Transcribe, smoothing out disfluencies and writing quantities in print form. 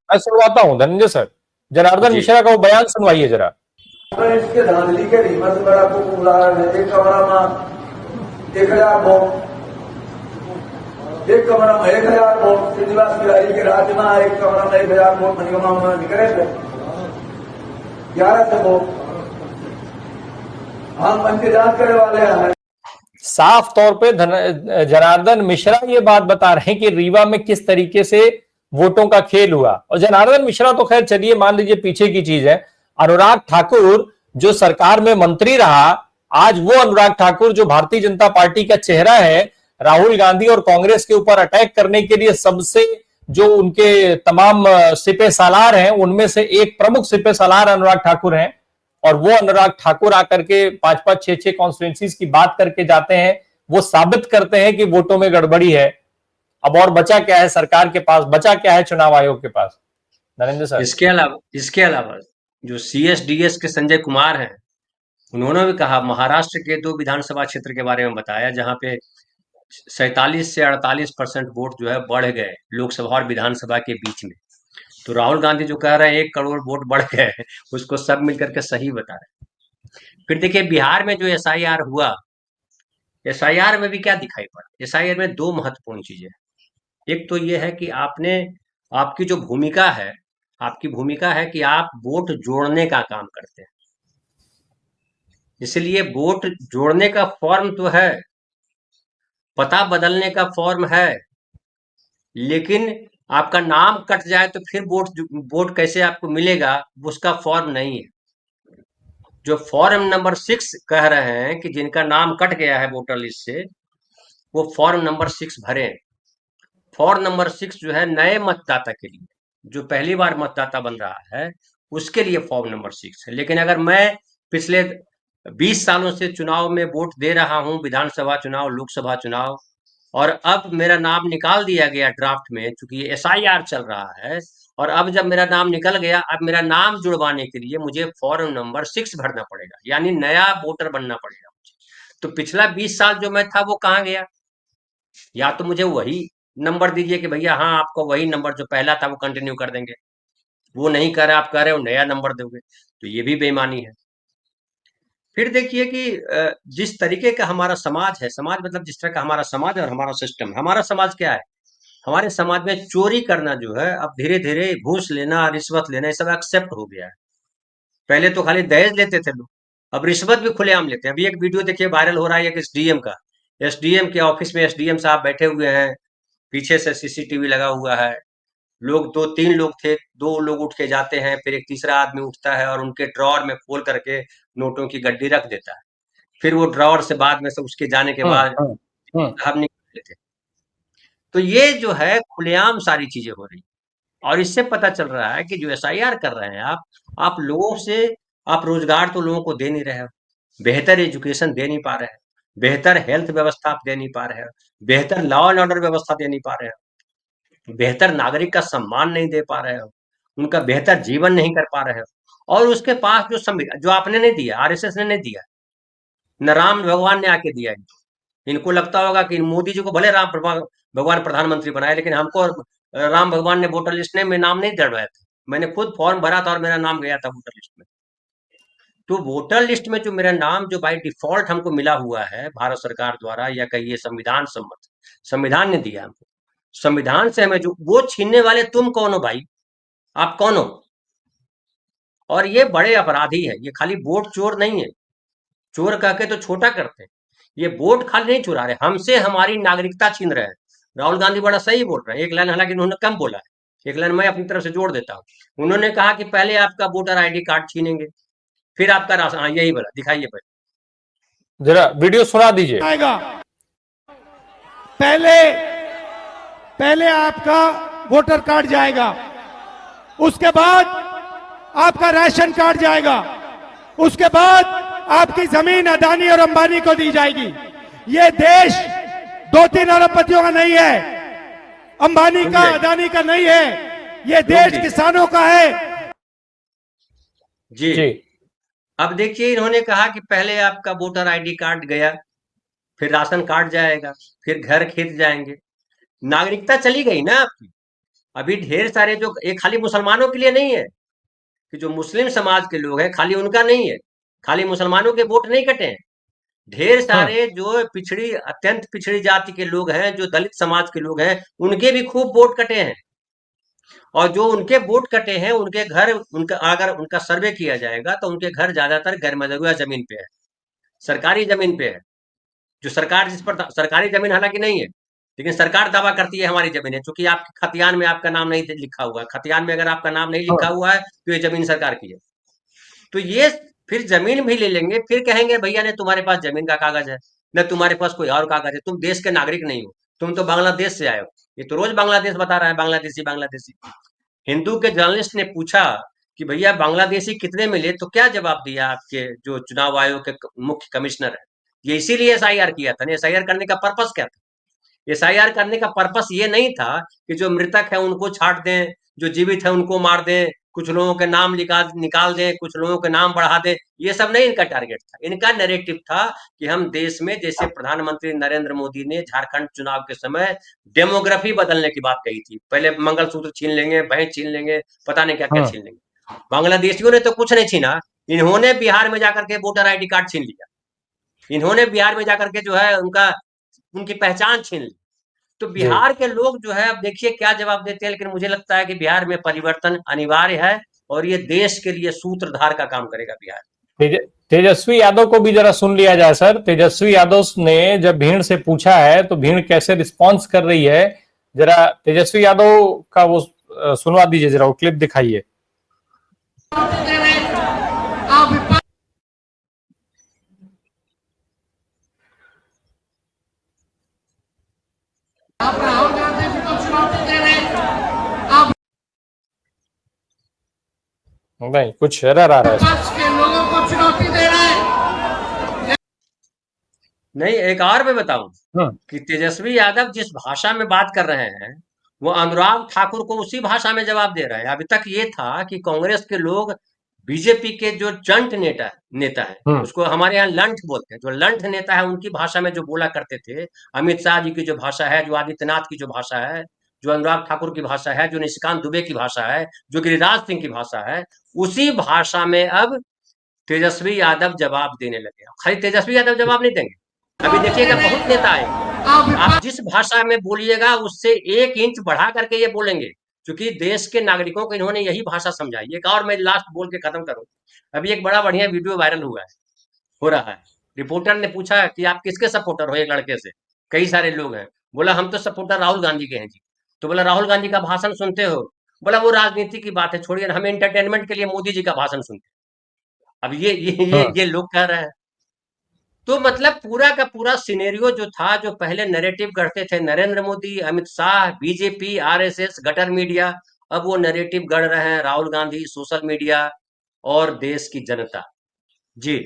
मैं सुनवाता हूँ धनंजय सर, जनार्दन जी मिश्रा का वो बयान सुनवाइए जरा। इसके धांधली के रीमत बड़ा उदाहरण है। एक कमरा में एक हजार वोट, एक कमरा में 1,000 वोट श्रीनिवास तिवारी के राज्य में, एक कमरा में 1,000 वोट मनिगमा में निकले थे 11 से वोट। हम मन की जांच करने वाले हैं। साफ तौर पे जनार्दन मिश्रा ये बात बता रहे हैं कि रीवा में किस तरीके से वोटों का खेल हुआ। और जनार्दन मिश्रा तो खैर चलिए मान लीजिए पीछे की चीज है, अनुराग ठाकुर जो सरकार में मंत्री रहा, आज वो अनुराग ठाकुर जो भारतीय जनता पार्टी का चेहरा है, राहुल गांधी और कांग्रेस के ऊपर अटैक करने के लिए सबसे जो उनके तमाम सिपे सालार हैं उनमें से एक प्रमुख सिपे सालार अनुराग ठाकुर हैं। और वो अनुराग ठाकुर आकर के 5-5 6-6 कॉन्स्टिट्यूंसीज की बात करके जाते हैं, वो साबित करते हैं कि वोटों में गड़बड़ी है। अब और बचा क्या है सरकार के पास, बचा क्या है चुनाव आयोग के पास, नरेंद्र सर? इसके अलावा जो सीएसडीएस के संजय कुमार हैं, उन्होंने भी कहा, महाराष्ट्र के 2 विधानसभा क्षेत्र के बारे में बताया जहां पे 47 से 48% वोट जो है बढ़ गए लोकसभा और विधानसभा के बीच में। तो राहुल गांधी जो कह रहे हैं 1 करोड़ वोट बढ़ गए, उसको सब मिलकर के सही बता रहे हैं। फिर देखिए बिहार में जो एसआईआर हुआ, एसआईआर में भी क्या दिखाई पड़ा? एसआईआर में 2 महत्वपूर्ण चीजें हैं। एक तो ये है कि आपकी जो भूमिका है, आपकी भूमिका है कि आप वोट जोड़ने का काम करते हैं। इसलिए वोट जोड़ने का फॉर्म तो है, पता बदलने का फॉर्म है, लेकिन आपका नाम कट जाए तो फिर वोट कैसे आपको मिलेगा, उसका फॉर्म नहीं है। जो फॉर्म नंबर 6 कह रहे हैं कि जिनका नाम कट गया है वोटर लिस्ट से, वो फॉर्म नंबर 6 भरें। फॉर्म नंबर 6 जो है नए मतदाता के लिए, जो पहली बार मतदाता बन रहा है, उसके लिए फॉर्म नंबर 6 है। लेकिन अगर मैं पिछले 20 सालों से चुनाव में वोट दे रहा हूं, विधानसभा चुनाव, लोकसभा चुनाव, और अब मेरा नाम निकाल दिया गया ड्राफ्ट में, चूंकि एसआईआर चल रहा है, और अब जब मेरा नाम निकल गया, अब मेरा नाम जुड़वाने के लिए मुझे फॉर्म नंबर 6 भरना पड़ेगा, यानी नया वोटर बनना पड़ेगा मुझे। तो पिछला 20 साल जो मैं था वो कहाँ गया? या तो मुझे वही नंबर दीजिए कि भैया हाँ आपको वही नंबर जो पहला था वो कंटिन्यू कर देंगे, वो नहीं कर रहे, आप कह रहे हो नया नंबर दोगे, तो ये भी बेईमानी है। फिर देखिए कि जिस तरीके का हमारा समाज है, समाज मतलब जिस तरह का हमारा समाज है और हमारा सिस्टम, हमारा समाज क्या है? हमारे समाज में चोरी करना जो है अब धीरे धीरे, घूस लेना, रिश्वत लेना, ये सब एक्सेप्ट हो गया है। पहले तो खाली दहेज लेते थे लोग, अब रिश्वत भी खुलेआम लेते हैं। अभी एक वीडियो देखिए वायरल हो रहा है एक एसडीएम का, एसडीएम के ऑफिस में एसडीएम साहब बैठे हुए हैं, पीछे से सीसीटीवी लगा हुआ है, लोग 2-3 लोग थे, 2 लोग उठ के जाते हैं, फिर एक तीसरा आदमी उठता है और उनके ड्रॉर में खोल करके नोटों की गड्डी रख देता है। फिर वो ड्रॉर से बाद में से उसके जाने के हम्म बाद हम्म हम्म साहब निकाल लेते हैं। तो ये जो है खुलेआम सारी चीजें हो रही हैं। और इससे पता चल रहा है कि जो एसआईआर कर रहे हैं आप लोगों से, आप रोजगार तो लोगों को दे नहीं रहे हो, बेहतर एजुकेशन दे नहीं पा रहे हैं, बेहतर हेल्थ व्यवस्था आप दे नहीं पा रहे हो, बेहतर लॉ एंड ऑर्डर व्यवस्था दे नहीं पा रहे हो, बेहतर नागरिक का सम्मान नहीं दे पा रहे हो, उनका बेहतर जीवन नहीं कर पा रहे हो। और उसके पास जो संविधान जो आपने नहीं दिया, आरएसएस ने नहीं दिया, न राम भगवान ने आके दिया इनको लगता होगा कि मोदी जी को भले भगवान प्रधानमंत्री बनाए, लेकिन हमको राम भगवान ने वोटर लिस्ट में नाम नहीं दर्शाया था। मैंने खुद फॉर्म भरा था और मेरा नाम गया था वोटर लिस्ट में। तो वोटर लिस्ट में जो मेरा नाम जो बाय डिफॉल्ट हमको मिला हुआ है भारत सरकार द्वारा, या कहिए संविधान सम्मत, संविधान ने दिया हमको, संविधान से हमें जो वो छीनने वाले तुम कौन हो भाई? आप कौन हो? और ये बड़े अपराधी है, ये खाली वोट चोर नहीं है, चोर कह के तो छोटा करते हैं, ये वोट खाली नहीं चुरा रहे, हमसे हमारी नागरिकता छीन रहे हैं। राहुल गांधी बड़ा सही बोल रहे हैं, एक लाइन हालांकि उन्होंने कम बोला है, एक लाइन मैं अपनी तरफ से जोड़ देता हूँ। उन्होंने कहा कि पहले आपका वोटर आईडी कार्ड छीनेंगे, फिर आपका राशन, हाँ यही बोला, दिखाइए पहले। जरा वीडियो सुना दीजिए। आएगा। पहले पहले आपका वोटर कार्ड जाएगा, उसके बाद आपका राशन कार्ड जाएगा, उसके बाद आपकी जमीन अदानी और अंबानी को दी जाएगी। ये देश 2-3 अरबपतियों का नहीं है, अंबानी का, अदानी का नहीं है, ये देश किसानों का है। जी जी अब देखिए, इन्होंने कहा कि पहले आपका वोटर आईडी कार्ड गया, फिर राशन कार्ड जाएगा, फिर घर खेत जाएंगे, नागरिकता चली गई ना आपकी। अभी ढेर सारे जो ये खाली मुसलमानों के लिए नहीं है कि जो मुस्लिम समाज के लोग हैं खाली उनका नहीं है, खाली मुसलमानों के वोट नहीं कटे हैं। ढेर सारे जो पिछड़ी अत्यंत पिछड़ी जाति के लोग हैं, जो दलित समाज के लोग हैं, उनके भी खूब वोट कटे हैं। और जो उनके वोट कटे हैं उनके घर, उनका अगर उनका सर्वे किया जाएगा तो उनके घर ज्यादातर गैर मजरूआ जमीन पे है, सरकारी जमीन पे है। जो सरकार जिस पर सरकारी जमीन हालांकि नहीं है, लेकिन सरकार दावा करती है हमारी जमीन है, क्योंकि आपके खतियान में आपका नाम नहीं लिखा हुआ है। खतियान में अगर आपका नाम नहीं लिखा हुआ है तो ये जमीन सरकार की है। तो ये फिर जमीन भी ले लेंगे, फिर कहेंगे भैया ने तुम्हारे पास जमीन का कागज है, न तुम्हारे पास कोई और कागज है, तुम देश के नागरिक नहीं हो, तुम तो बांग्लादेश से आए हो। ये तो रोज बांग्लादेश बता रहा है, बांग्लादेशी बांग्लादेशी। हिंदू के जर्नलिस्ट ने पूछा कि भैया बांग्लादेशी कितने मिले, तो क्या जवाब दिया आपके जो चुनाव आयोग के मुख्य कमिश्नर है? ये इसीलिए एसआईआर किया था ना। एसआईआर करने का पर्पस क्या था? एसआईआर करने का पर्पस ये नहीं था कि जो मृतक है उनको छाट दें, जो जीवित है उनको मार दें, कुछ लोगों के नाम निकाल दें, कुछ लोगों के नाम बढ़ा दें। ये सब नहीं इनका टारगेट था। इनका नैरेटिव था कि हम देश में, जैसे प्रधानमंत्री नरेंद्र मोदी ने झारखंड चुनाव के समय डेमोग्राफी बदलने की बात कही थी, पहले मंगलसूत्र छीन लेंगे, भैंस छीन लेंगे, पता नहीं क्या क्या छीन लेंगे। बांग्लादेशियों ने तो कुछ नहीं छीना, इन्होंने बिहार में जाकर के वोटर आईडी कार्ड छीन लिया। इन्होंने बिहार में जाकर के जो है उनकी पहचान छीन ली। तो बिहार के लोग जो है, अब देखिए क्या जवाब देते हैं। लेकिन मुझे लगता है कि बिहार में परिवर्तन अनिवार्य है और ये देश के लिए सूत्रधार का काम करेगा बिहार। तेजस्वी यादव को भी जरा सुन लिया जाए सर। तेजस्वी यादव ने जब भीड़ से पूछा है तो भीड़ कैसे रिस्पॉन्स कर रही है, जरा तेजस्वी यादव का वो सुनवा दीजिए, जरा वो क्लिप दिखाइए। आप राहुल गांधी जी को चुनौती दे रहे हैं, आप नहीं, कुछ एरर आ रहा है। विपक्ष के लोगों को चुनौती दे रहे हैं। नहीं, एक और मैं बताऊं कि तेजस्वी यादव जिस भाषा में बात कर रहे हैं, वो अनुराग ठाकुर को उसी भाषा में जवाब दे रहे हैं। अभी तक ये था कि कांग्रेस के लोग बीजेपी के जो जंट नेता है, उसको हमारे यहाँ लंठ बोलते हैं, जो लंठ नेता है उनकी भाषा में जो बोला करते थे, अमित शाह जी की जो भाषा है, जो आदित्यनाथ की जो भाषा है, जो अनुराग ठाकुर की भाषा है, जो निशिकांत दुबे की भाषा है, जो गिरिराज सिंह की भाषा है, उसी भाषा में अब तेजस्वी यादव जवाब देने लगे। खाली तेजस्वी यादव जवाब नहीं देंगे, अभी देखिएगा बहुत नेता आएंगे, आप जिस भाषा में बोलिएगा उससे 1 इंच बढ़ा करके ये बोलेंगे, क्योंकि देश के नागरिकों को इन्होंने यही भाषा समझाई। एक और मैं लास्ट बोल के खत्म करूं, अभी एक बड़ा बढ़िया वीडियो वायरल हो रहा है। रिपोर्टर ने पूछा कि आप किसके सपोर्टर हो, एक लड़के से, कई सारे लोग हैं, बोला हम तो सपोर्टर राहुल गांधी के हैं जी। तो बोला राहुल गांधी का भाषण सुनते हो? बोला वो राजनीति की बात है, छोड़िए, हम एंटरटेनमेंट के लिए मोदी जी का भाषण सुनते हैं। अब ये लोग कह रहे हैं। तो मतलब पूरा का पूरा सिनेरियो जो था, जो पहले नैरेटिव गढ़ते थे Narendra Modi, Amit Shah, BJP, RSS, gutter media, अब वो नैरेटिव गढ़ रहे हैं राहुल गांधी, सोशल मीडिया और देश की जनता। जी।